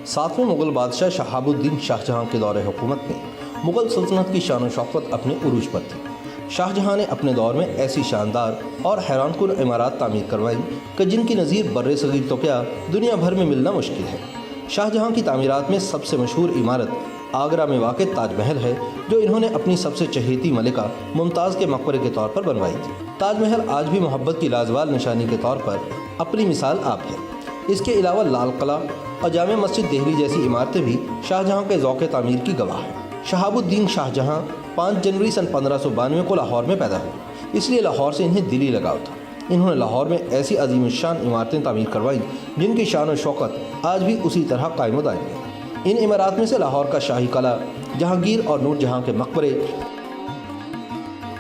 सातवें मुग़ल बादशाह शहाबुद्दीन शाहजहाँ के दौरे हुकूमत में मुग़ल सल्तनत की शान व शौकत अपने उरूज पर थी। शाहजहाँ ने अपने दौर में ऐसी शानदार और हैरानकुन इमारत तामीर करवाई कि जिनकी नज़ीर बर्रे सगीर तो क्या दुनिया भर में मिलना मुश्किल है। शाहजहाँ की तामीरात में सबसे मशहूर इमारत आगरा में वाक़ ताजमहल है, जो इन्होंने अपनी सबसे चहेती मलिका मुमताज़ के मकबरे के तौर पर बनवाई थी। ताजमहल आज भी मोहब्बत की लाजवाल निशानी के तौर पर अपनी मिसाल आप है। इसके अलावा लाल किला और जामे मस्जिद दिल्ली जैसी इमारतें भी शाहजहाँ के ज़ौक़ तामीर की गवाह हैं। शहाबुद्दीन शाहजहाँ 5 जनवरी सन 1592 को लाहौर में पैदा हुए, इसलिए लाहौर से इन्हें दिली लगाव था। इन्होंने लाहौर में ऐसी अजीम शान इमारतें तामीर करवाईं जिनकी शान और शौकत आज भी उसी तरह कायम दायम है। इन इमारत में से लाहौर का शाही किला, जहांगीर और नूरजहाँ के मकबरे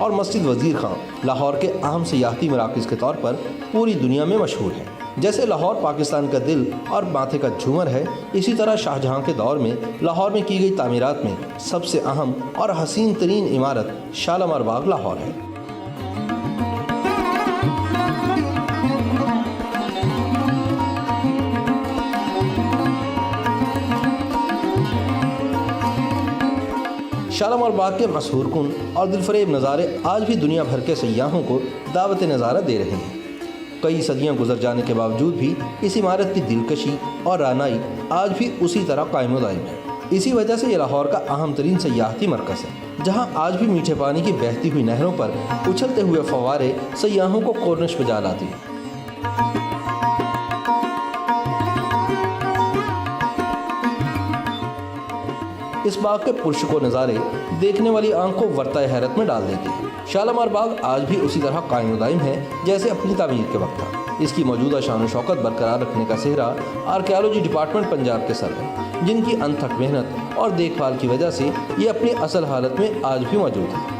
और मस्जिद वज़ीर खां लाहौर के अहम सियाहती मराकज़ के तौर पर पूरी दुनिया में मशहूर है। जैसे लाहौर पाकिस्तान का दिल और माथे का झूमर है, इसी तरह शाहजहाँ के दौर में लाहौर में की गई तामीरात में सबसे अहम और हसीन तरीन इमारत शालामार बाग लाहौर है। शालामार बाग के मशहूर कुन और दिलफरेब नज़ारे आज भी दुनिया भर के सयाहों को दावत नज़ारा दे रहे हैं। कई सदियां गुजर जाने के बावजूद भी इस इमारत की दिलकशी और रानाई आज भी उसी तरह कायम दायम है। इसी वजह से ये लाहौर का अहम तरीन सयाहती मरकज़ है, जहां आज भी मीठे पानी की बहती हुई नहरों पर उछलते हुए फव्वारे सयाहों को कोर्निश पे जा लाती हैं। इस बाग के पुरशको नज़ारे देखने वाली आंख को वर्ताए हैरत में डाल देते हैं। शालामार बाग आज भी उसी तरह कायम दायम है जैसे अपनी तामीर के वक्त था। इसकी मौजूदा शान व शौकत बरकरार रखने का सेहरा आर्कियोलॉजी डिपार्टमेंट पंजाब के सर है, जिनकी अनथक मेहनत और देखभाल की वजह से ये अपनी असल हालत में आज भी मौजूद है।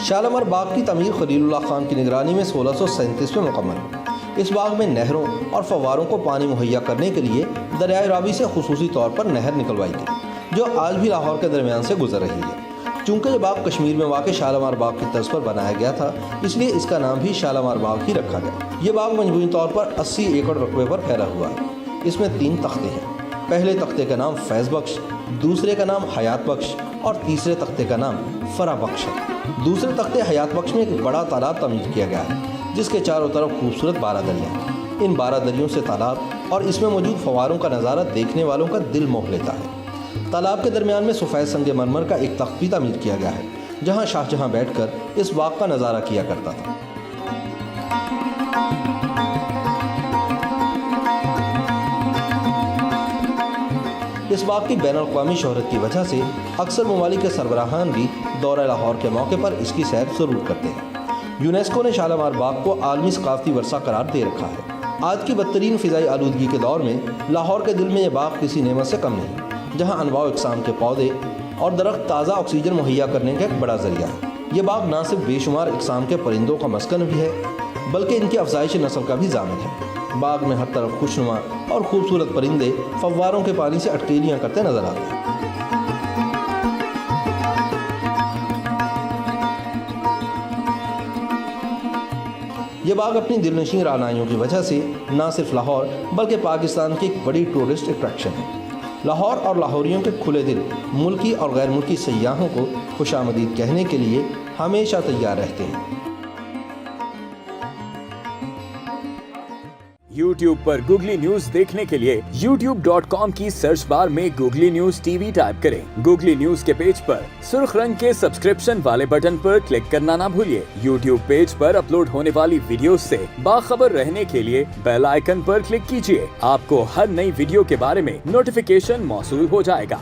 शालामार बाग की तमीर खलीलुल्लाह खान की निगरानी में 1637 में मुकम्मल हुई। इस बाग में नहरों और फव्वारों को पानी मुहैया करने के लिए दरियाए रावी से खुसूसी तौर पर नहर निकलवाई गई, जो आज भी लाहौर के दरमियान से गुजर रही है। चूँकि ये बाग कश्मीर में वाक़ शालामार बाग की तर्ज पर बनाया गया था, इसलिए इसका नाम भी शालामार बाग ही रखा गया। ये बाग मजमूई तौर पर 80 एकड़ रकबे पर फैला हुआ है। इसमें 3 तख्ते हैं। पहले तख्ते का नाम फैज़ बख्श, दूसरे का नाम हयात बख्श और तीसरे तख्ते का नाम फरा बख्श है। दूसरे तख्ते हयात बख्श में एक बड़ा तालाब तमीर किया गया है, जिसके चारों तरफ खूबसूरत 12 दरिया हैं। इन 12 दरियों से तालाब और इसमें मौजूद फव्वारों का नज़ारा देखने वालों का दिल मोह लेता है। तालाब के दरमियान में सफ़ेद संगे मरमर का एक तख्त भी तमीर किया गया है, जहाँ शाहजहाँ बैठकर इस बाग का नज़ारा किया करता था। इस बाग की बैनुल अक़वामी शोहरत की वजह से अक्सर ममालिक के सरबराहान भी दौरा लाहौर के मौके पर इसकी सैर ज़रूर करते हैं। यूनेस्को ने शालामार बाग को आलमी सकाफ़ती वर्सा करार दे रखा है। आज की बदतरीन फ़िज़ाई आलूदगी के दौर में लाहौर के दिल में ये बाग किसी नेमत से कम नहीं, जहाँ अनवाउ इक़साम के पौधे और दरख्त ताज़ा ऑक्सीजन मुहैया करने का एक बड़ा ज़रिया है। ये बाग न सिर्फ बेशुमार इक़साम के परिंदों का मस्कन भी है, बल्कि इनकी अफज़ाइश नस्ल का भी ज़ामिन है। बाग में हर तरफ खुशनुमा और खूबसूरत परिंदे फव्वारों के पानी से अटकेलियाँ करते नजर आते हैं। ये बाग अपनी दिलनशीं रानाइयों की वजह से न सिर्फ लाहौर बल्कि पाकिस्तान की एक बड़ी टूरिस्ट अट्रैक्शन है। लाहौर और लाहौरियों के खुले दिल मुल्की और गैर मुल्की सयाहों को खुशामदीद कहने के लिए हमेशा तैयार रहते हैं। YouTube पर गूगली न्यूज देखने के लिए youtube.com की सर्च बार में गूगली न्यूज टीवी टाइप करें। गूगली न्यूज के पेज पर सुर्ख रंग के सब्सक्रिप्शन वाले बटन पर क्लिक करना ना भूलिए। YouTube पेज पर अपलोड होने वाली वीडियोस से बाखबर रहने के लिए बेल आइकन पर क्लिक कीजिए। आपको हर नई वीडियो के बारे में नोटिफिकेशन मौसूल हो जाएगा।